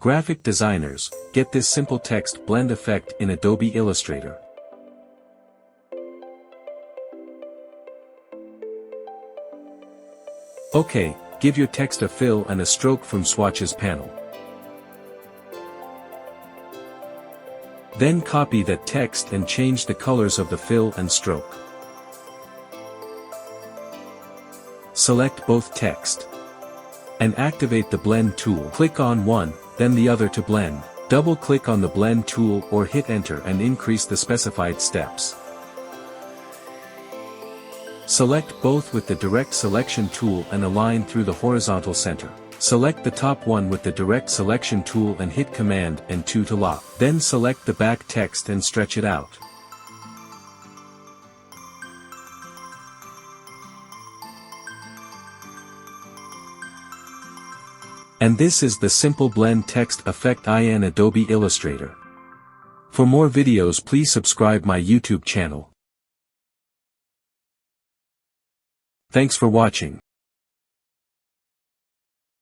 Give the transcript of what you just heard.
Graphic designers, get this simple text blend effect in Adobe Illustrator. OK, give your text a fill and a stroke from Swatches panel. Then copy that text and change the colors of the fill and stroke. Select both text and activate the blend tool. Click on one, then the other to blend. Double-click on the blend tool or hit enter and increase the specified steps. Select both with the direct selection tool and align through the horizontal center. Select the top one with the direct selection tool and hit Command and 2 to lock. Then select the back text and stretch it out. And this is the simple blend text effect in Adobe Illustrator. For more videos, please subscribe my YouTube channel. Thanks for watching.